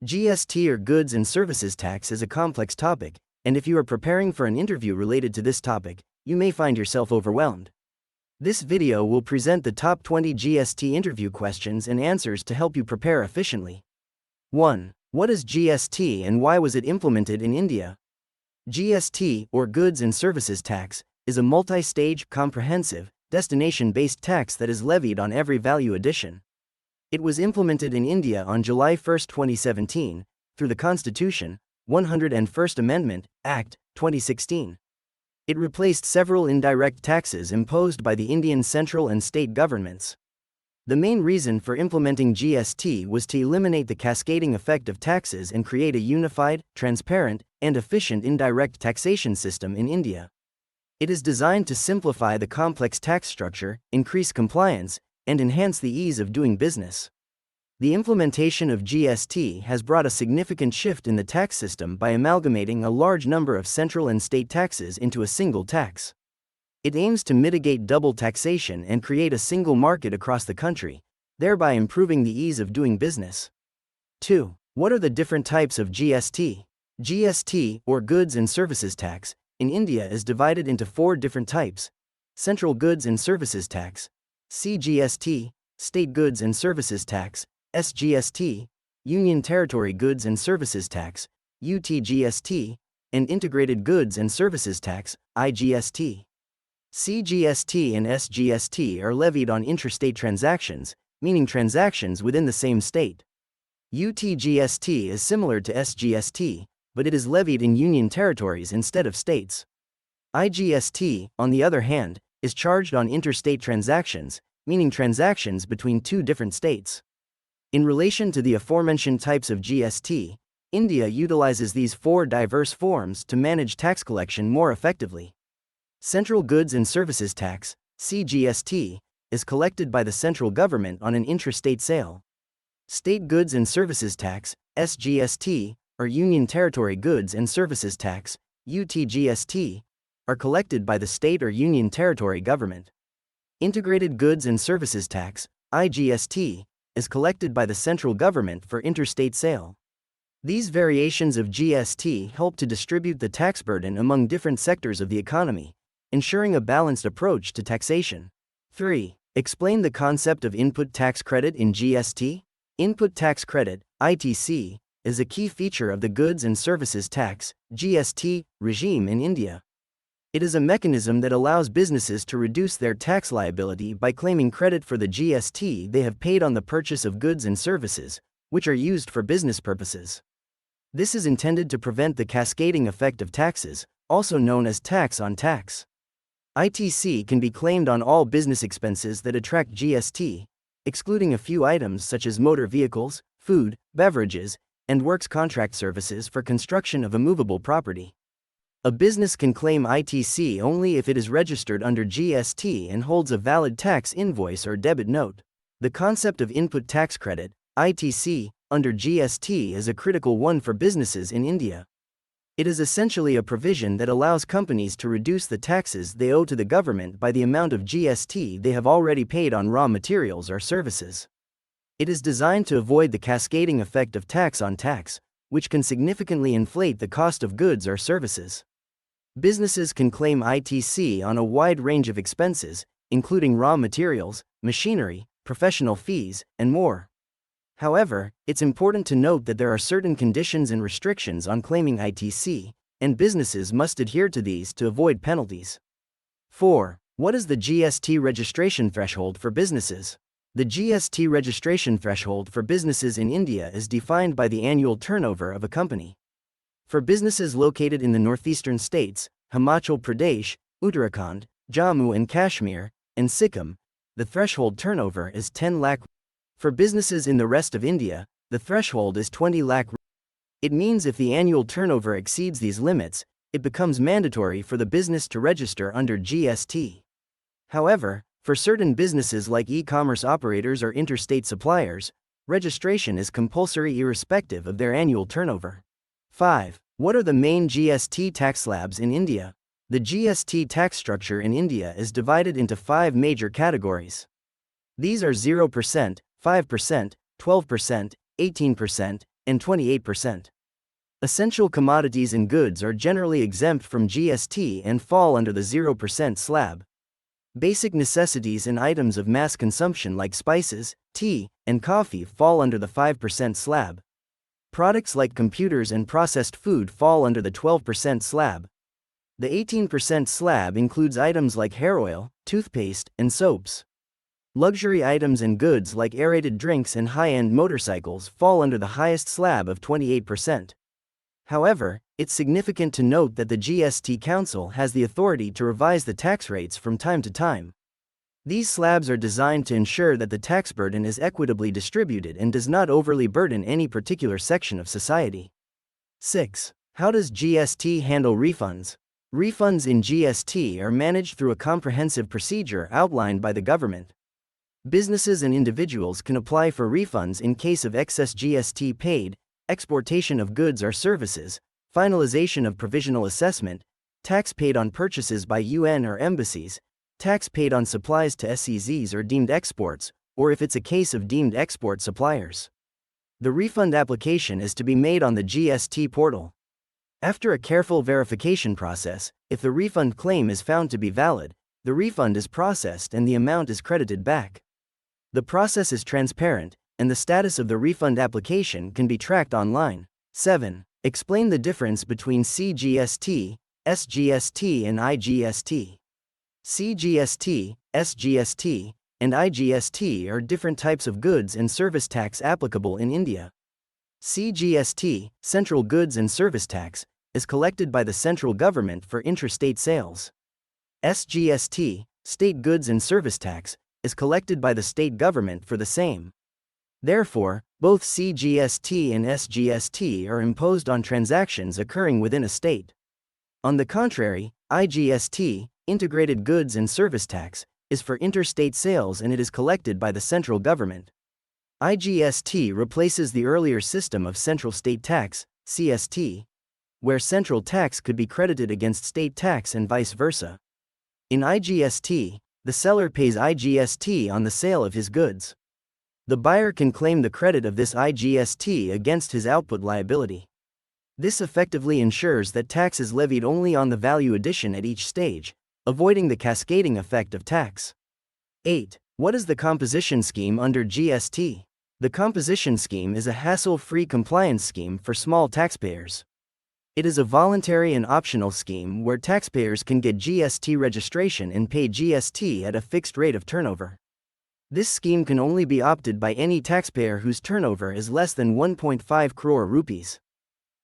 GST or Goods and Services Tax is a complex topic, and if you are preparing for an interview related to this topic, you may find yourself overwhelmed. This video will present the top 20 GST interview questions and answers to help you prepare efficiently. 1. What is GST and why was it implemented in India? GST, or Goods and Services Tax, is a multi-stage, comprehensive, destination-based tax that is levied on every value addition. It was implemented in India on July 1, 2017, through the Constitution, 101st Amendment, Act, 2016. It replaced several indirect taxes imposed by the Indian central and state governments. The main reason for implementing GST was to eliminate the cascading effect of taxes and create a unified, transparent, and efficient indirect taxation system in India. It is designed to simplify the complex tax structure, increase compliance, and enhance the ease of doing business. The implementation of GST has brought a significant shift in the tax system by amalgamating a large number of central and state taxes into a single tax. It aims to mitigate double taxation and create a single market across the country, thereby improving the ease of doing business. 2. What are the different types of GST? GST, or Goods and Services Tax, in India is divided into 4 different types: Central Goods and Services Tax, CGST, State Goods and Services Tax, SGST, Union Territory Goods and Services Tax, UTGST, and Integrated Goods and Services Tax, IGST. CGST and SGST are levied on intrastate transactions, meaning transactions within the same state. UTGST is similar to SGST, but it is levied in union territories instead of states. IGST, on the other hand, is charged on interstate transactions, meaning transactions between 2 different states. In relation to the aforementioned types of GST, India utilizes these 4 diverse forms to manage tax collection more effectively. Central Goods and Services Tax, CGST, is collected by the central government on an intrastate sale. State Goods and Services Tax, SGST, or Union Territory Goods and Services Tax, UTGST, are collected by the state or union territory government. Integrated Goods and Services Tax, IGST, is collected by the central government for interstate sale. These variations of GST help to distribute the tax burden among different sectors of the economy, ensuring a balanced approach to taxation. 3. Explain the concept of input tax credit in GST. Input tax credit, ITC, is a key feature of the Goods and Services Tax, GST, regime in India. It is a mechanism that allows businesses to reduce their tax liability by claiming credit for the GST they have paid on the purchase of goods and services, which are used for business purposes. This is intended to prevent the cascading effect of taxes, also known as tax on tax. ITC can be claimed on all business expenses that attract GST, excluding a few items such as motor vehicles, food, beverages, and works contract services for construction of a movable property. A business can claim ITC only if it is registered under GST and holds a valid tax invoice or debit note. The concept of input tax credit, ITC, under GST is a critical one for businesses in India. It is essentially a provision that allows companies to reduce the taxes they owe to the government by the amount of GST they have already paid on raw materials or services. It is designed to avoid the cascading effect of tax on tax, which can significantly inflate the cost of goods or services. Businesses can claim ITC on a wide range of expenses, including raw materials, machinery, professional fees, and more. However, it's important to note that there are certain conditions and restrictions on claiming ITC, and businesses must adhere to these to avoid penalties. 4. What is the GST registration threshold for businesses? The GST registration threshold for businesses in India is defined by the annual turnover of a company. For businesses located in the northeastern states, Himachal Pradesh, Uttarakhand, Jammu and Kashmir, and Sikkim, the threshold turnover is 10 lakh. For businesses in the rest of India, the threshold is 20 lakh. It means if the annual turnover exceeds these limits, it becomes mandatory for the business to register under GST. However, for certain businesses like e-commerce operators or interstate suppliers, registration is compulsory irrespective of their annual turnover. 5. What are the main GST tax slabs in India? The GST tax structure in India is divided into 5 major categories. These are 0%, 5%, 12%, 18%, and 28%. Essential commodities and goods are generally exempt from GST and fall under the 0% slab. Basic necessities and items of mass consumption like spices, tea, and coffee fall under the 5% slab. Products like computers and processed food fall under the 12% slab. The 18% slab includes items like hair oil, toothpaste, and soaps. Luxury items and goods like aerated drinks and high-end motorcycles fall under the highest slab of 28%. However, it's significant to note that the GST Council has the authority to revise the tax rates from time to time. These slabs are designed to ensure that the tax burden is equitably distributed and does not overly burden any particular section of society. 6. How does GST handle refunds? Refunds in GST are managed through a comprehensive procedure outlined by the government. Businesses and individuals can apply for refunds in case of excess GST paid, exportation of goods or services, finalization of provisional assessment, tax paid on purchases by UN or embassies, tax paid on supplies to SEZs or deemed exports, or if it's a case of deemed export suppliers. The refund application is to be made on the GST portal. After a careful verification process, if the refund claim is found to be valid, the refund is processed and the amount is credited back. The process is transparent, and the status of the refund application can be tracked online. 7. Explain the difference between CGST, SGST, and IGST. CGST, SGST, and IGST are different types of goods and service tax applicable in India. CGST, Central Goods and Service Tax, is collected by the central government for intrastate sales. SGST, State Goods and Service Tax, is collected by the state government for the same. Therefore, both CGST and SGST are imposed on transactions occurring within a state. On the contrary, IGST, Integrated Goods and Service Tax, is for interstate sales and it is collected by the central government. IGST replaces the earlier system of central state tax, CST, where central tax could be credited against state tax and vice versa. In IGST, the seller pays IGST on the sale of his goods. The buyer can claim the credit of this IGST against his output liability. This effectively ensures that tax is levied only on the value addition at each stage, avoiding the cascading effect of tax. 8. What is the composition scheme under GST? The composition scheme is a hassle-free compliance scheme for small taxpayers. It is a voluntary and optional scheme where taxpayers can get GST registration and pay GST at a fixed rate of turnover. This scheme can only be opted by any taxpayer whose turnover is less than 1.5 crore rupees.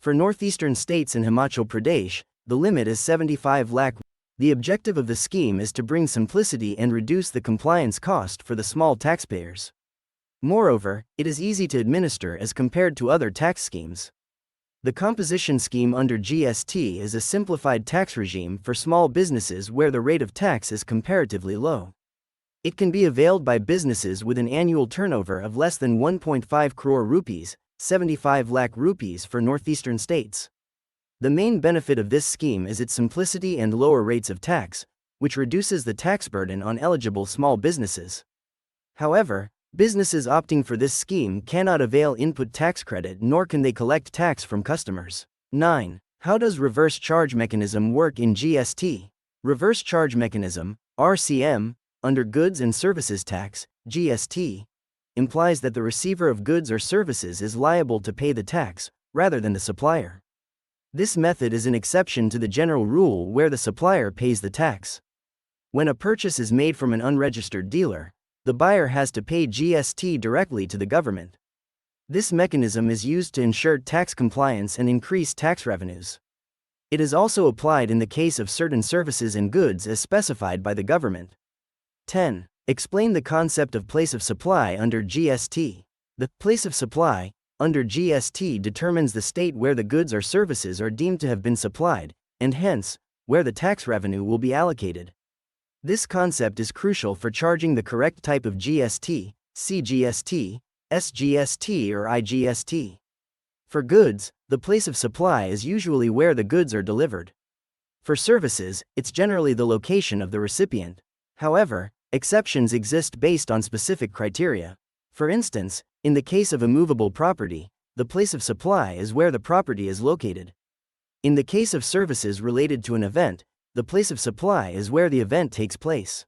For northeastern states and Himachal Pradesh, the limit is 75 lakh. The objective of the scheme is to bring simplicity and reduce the compliance cost for the small taxpayers. Moreover, it is easy to administer as compared to other tax schemes. The composition scheme under GST is a simplified tax regime for small businesses where the rate of tax is comparatively low. It can be availed by businesses with an annual turnover of less than 1.5 crore rupees, 75 lakh rupees for northeastern states. The main benefit of this scheme is its simplicity and lower rates of tax, which reduces the tax burden on eligible small businesses. However, businesses opting for this scheme cannot avail input tax credit nor can they collect tax from customers. 9. How does reverse charge mechanism work in GST? Reverse charge mechanism, RCM, under Goods and Services Tax, GST, implies that the receiver of goods or services is liable to pay the tax, rather than the supplier. This method is an exception to the general rule where the supplier pays the tax. When a purchase is made from an unregistered dealer, the buyer has to pay GST directly to the government. This mechanism is used to ensure tax compliance and increase tax revenues. It is also applied in the case of certain services and goods as specified by the government. 10. Explain the concept of place of supply under GST. The place of supply under GST determines the state where the goods or services are deemed to have been supplied, and hence, where the tax revenue will be allocated. This concept is crucial for charging the correct type of GST, CGST, SGST, or IGST. For goods, the place of supply is usually where the goods are delivered. For services, it's generally the location of the recipient. However, exceptions exist based on specific criteria. For instance, in the case of immovable property, The place of supply is where the property is located. In the case of services related to an event, the place of supply is where the event takes place.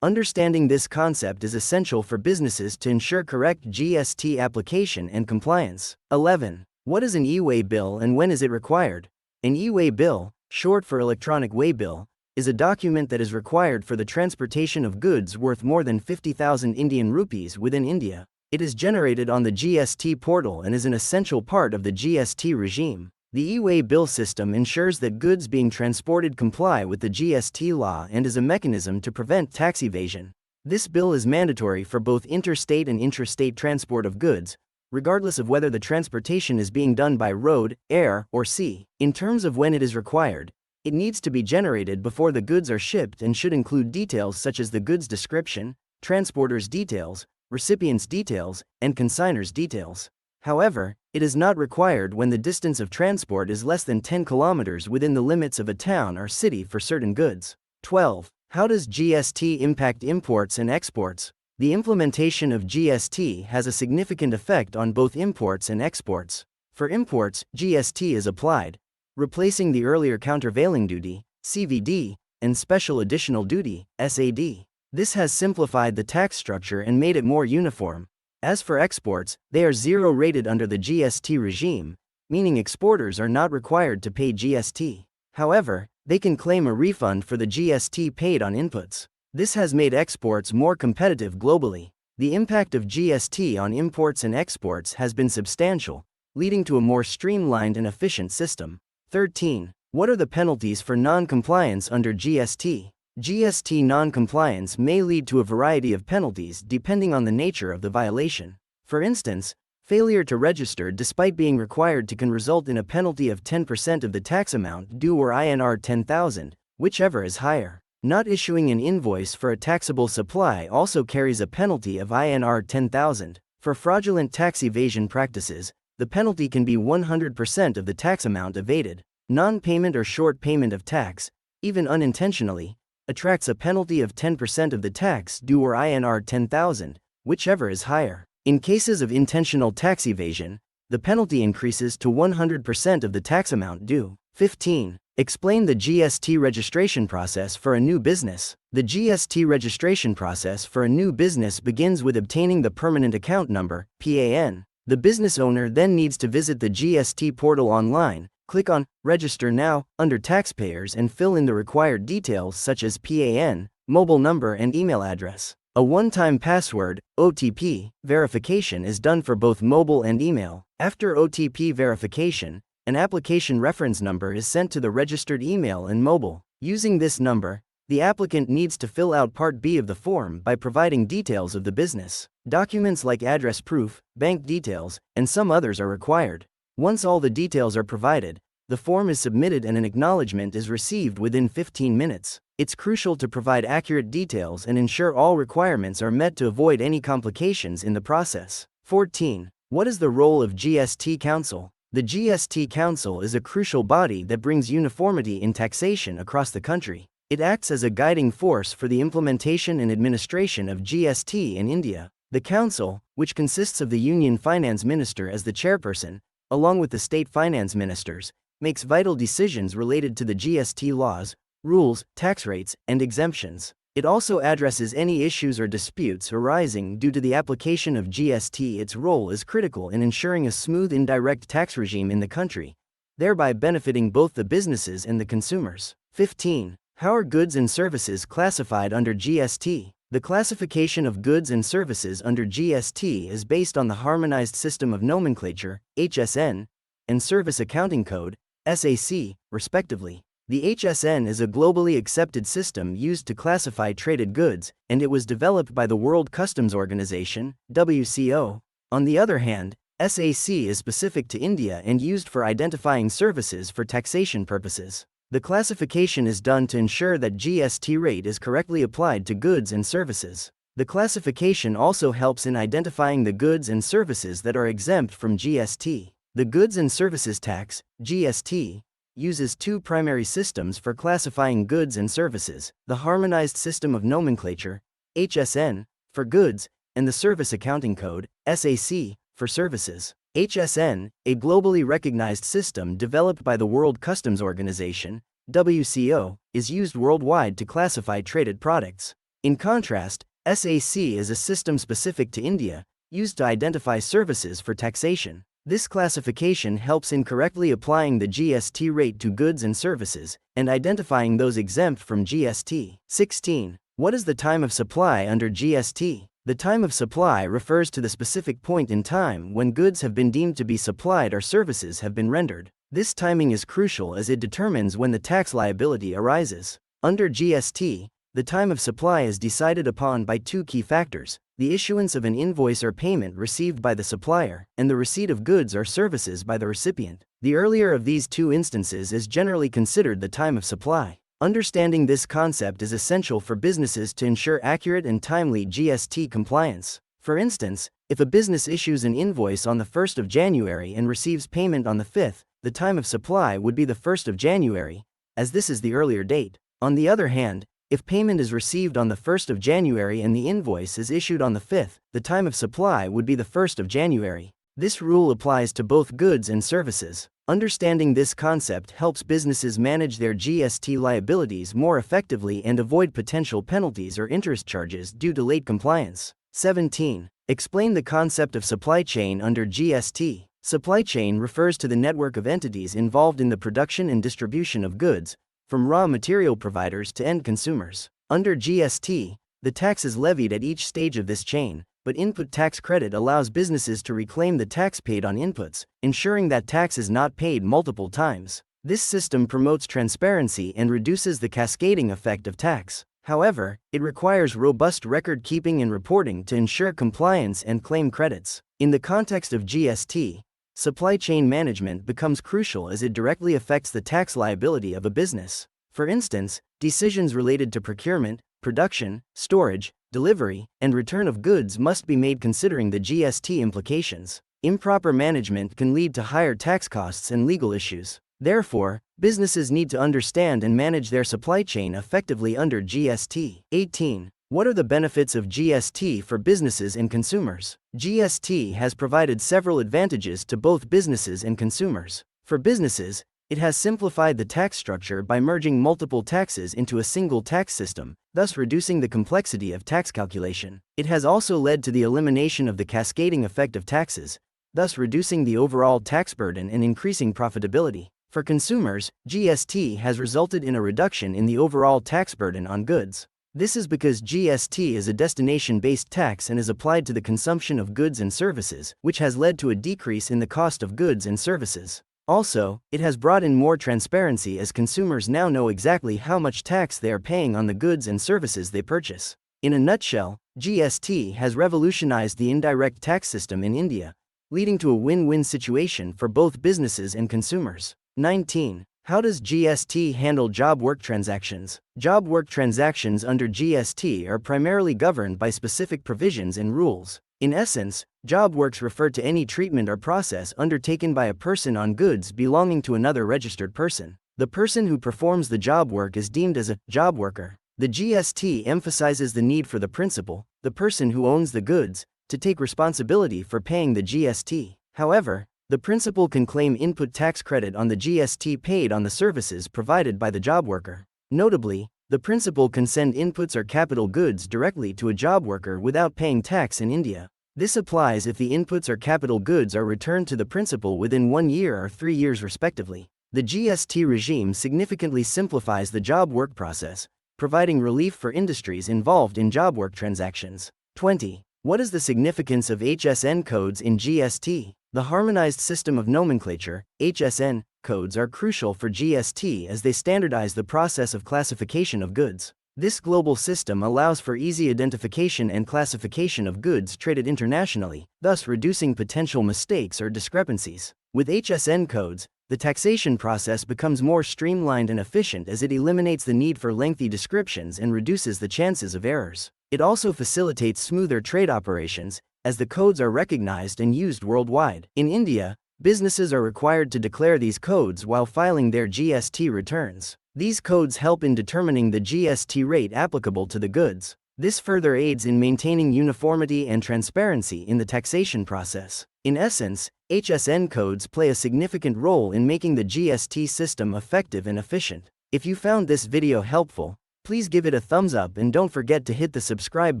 Understanding this concept is essential for businesses to ensure correct GST application and compliance. 11. What is an e-way bill and when is it required? An e-way bill, short for electronic way bill, is a document that is required for the transportation of goods worth more than 50,000 Indian rupees within India. It is generated on the GST portal and is an essential part of the GST regime. The e-way bill system ensures that goods being transported comply with the GST law and is a mechanism to prevent tax evasion. This bill is mandatory for both interstate and intrastate transport of goods, regardless of whether the transportation is being done by road, air, or sea. In terms of when it is required, it needs to be generated before the goods are shipped and should include details such as the goods description, transporter's details, recipient's details, and consignor's details. However, it is not required when the distance of transport is less than 10 kilometers within the limits of a town or city for certain goods. 12. How does GST impact imports and exports? The implementation of GST has a significant effect on both imports and exports. For imports, GST is applied, replacing the earlier countervailing duty, CVD, and special additional duty, SAD. This has simplified the tax structure and made it more uniform. As for exports, they are zero-rated under the GST regime, meaning exporters are not required to pay GST. However, they can claim a refund for the GST paid on inputs. This has made exports more competitive globally. The impact of GST on imports and exports has been substantial, leading to a more streamlined and efficient system. 13. What are the penalties for non-compliance under GST? GST non-compliance may lead to a variety of penalties depending on the nature of the violation. For instance, failure to register despite being required to can result in a penalty of 10% of the tax amount due or INR 10,000, whichever is higher. Not issuing an invoice for a taxable supply also carries a penalty of INR 10,000. For fraudulent tax evasion practices, the penalty can be 100% of the tax amount evaded. Non-payment or short payment of tax, even unintentionally, attracts a penalty of 10% of the tax due or INR 10,000, whichever is higher. In cases of intentional tax evasion, the penalty increases to 100% of the tax amount due. 15. Explain the GST registration process for a new business. The GST registration process for a new business begins with obtaining the permanent account number, PAN. The business owner then needs to visit the GST portal online, click on Register Now under Taxpayers and fill in the required details such as PAN, mobile number and email address. A one-time password, OTP, verification is done for both mobile and email. After OTP verification, an application reference number is sent to the registered email and mobile. Using this number, the applicant needs to fill out Part B of the form by providing details of the business. Documents like address proof, bank details, and some others are required. Once all the details are provided, the form is submitted and an acknowledgement is received within 15 minutes. It's crucial to provide accurate details and ensure all requirements are met to avoid any complications in the process. 14. What is the role of GST Council? The GST Council is a crucial body that brings uniformity in taxation across the country. It acts as a guiding force for the implementation and administration of GST in India. The Council, which consists of the Union Finance Minister as the chairperson, along with the state finance ministers, makes vital decisions related to the GST laws, rules, tax rates, and exemptions. It also addresses any issues or disputes arising due to the application of GST. Its role is critical in ensuring a smooth indirect tax regime in the country, thereby benefiting both the businesses and the consumers. 15. How are goods and services classified under GST? The classification of goods and services under GST is based on the Harmonized System of Nomenclature, HSN, and Service Accounting Code, SAC, respectively. The HSN is a globally accepted system used to classify traded goods, and it was developed by the World Customs Organization, WCO. On the other hand, SAC is specific to India and used for identifying services for taxation purposes. The classification is done to ensure that GST rate is correctly applied to goods and services. The classification also helps in identifying the goods and services that are exempt from GST. The Goods and Services Tax, GST, uses two primary systems for classifying goods and services: the Harmonized System of Nomenclature, HSN, for goods, and the Service Accounting Code, SAC, for services. HSN, a globally recognized system developed by the World Customs Organization, WCO, is used worldwide to classify traded products. In contrast, SAC is a system specific to India, used to identify services for taxation. This classification helps in correctly applying the GST rate to goods and services, and identifying those exempt from GST. 16. What is the time of supply under GST? The time of supply refers to the specific point in time when goods have been deemed to be supplied or services have been rendered. This timing is crucial as it determines when the tax liability arises. Under GST, the time of supply is decided upon by two key factors: the issuance of an invoice or payment received by the supplier, and the receipt of goods or services by the recipient. The earlier of these two instances is generally considered the time of supply. Understanding this concept is essential for businesses to ensure accurate and timely GST compliance. For instance, if a business issues an invoice on the 1st of January and receives payment on the 5th, the time of supply would be the 1st of January, as this is the earlier date. On the other hand, if payment is received on the 1st of January and the invoice is issued on the 5th, the time of supply would be the 1st of January. This rule applies to both goods and services. Understanding this concept helps businesses manage their GST liabilities more effectively and avoid potential penalties or interest charges due to late compliance. 17. Explain the concept of supply chain under GST. Supply chain refers to the network of entities involved in the production and distribution of goods, from raw material providers to end consumers. Under GST, the tax is levied at each stage of this chain, but input tax credit allows businesses to reclaim the tax paid on inputs, ensuring that tax is not paid multiple times. This system promotes transparency and reduces the cascading effect of tax. However, it requires robust record keeping and reporting to ensure compliance and claim credits. In the context of GST, supply chain management becomes crucial as it directly affects the tax liability of a business. For instance, decisions related to procurement, production, storage, delivery, and return of goods must be made considering the GST implications. Improper management can lead to higher tax costs and legal issues. Therefore, businesses need to understand and manage their supply chain effectively under GST. 18. What are the benefits of GST for businesses and consumers? GST has provided several advantages to both businesses and consumers. For businesses, it has simplified the tax structure by merging multiple taxes into a single tax system, thus reducing the complexity of tax calculation. It has also led to the elimination of the cascading effect of taxes, thus reducing the overall tax burden and increasing profitability. For consumers, GST has resulted in a reduction in the overall tax burden on goods. This is because GST is a destination-based tax and is applied to the consumption of goods and services, which has led to a decrease in the cost of goods and services. Also, it has brought in more transparency as consumers now know exactly how much tax they are paying on the goods and services they purchase. In a nutshell, GST has revolutionized the indirect tax system in India, leading to a win-win situation for both businesses and consumers. 19. How does GST handle job work transactions? Job work transactions under GST are primarily governed by specific provisions and rules. In essence, job works refer to any treatment or process undertaken by a person on goods belonging to another registered person. The person who performs the job work is deemed as a job worker. The GST emphasizes the need for the principal, the person who owns the goods, to take responsibility for paying the GST. However, the principal can claim input tax credit on the GST paid on the services provided by the job worker. Notably, the principal can send inputs or capital goods directly to a job worker without paying tax in India. This applies if the inputs or capital goods are returned to the principal within 1 year or 3 years respectively. The GST regime significantly simplifies the job work process, providing relief for industries involved in job work transactions. 20. What is the significance of HSN codes in GST? The Harmonized System of Nomenclature, HSN, codes are crucial for GST as they standardize the process of classification of goods. This global system allows for easy identification and classification of goods traded internationally, thus reducing potential mistakes or discrepancies. With HSN codes, the taxation process becomes more streamlined and efficient as it eliminates the need for lengthy descriptions and reduces the chances of errors. It also facilitates smoother trade operations, as the codes are recognized and used worldwide. In India, businesses are required to declare these codes while filing their GST returns. These codes help in determining the GST rate applicable to the goods. This further aids in maintaining uniformity and transparency in the taxation process. In essence, HSN codes play a significant role in making the GST system effective and efficient. If you found this video helpful, please give it a thumbs up and don't forget to hit the subscribe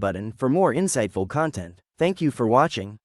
button for more insightful content. Thank you for watching.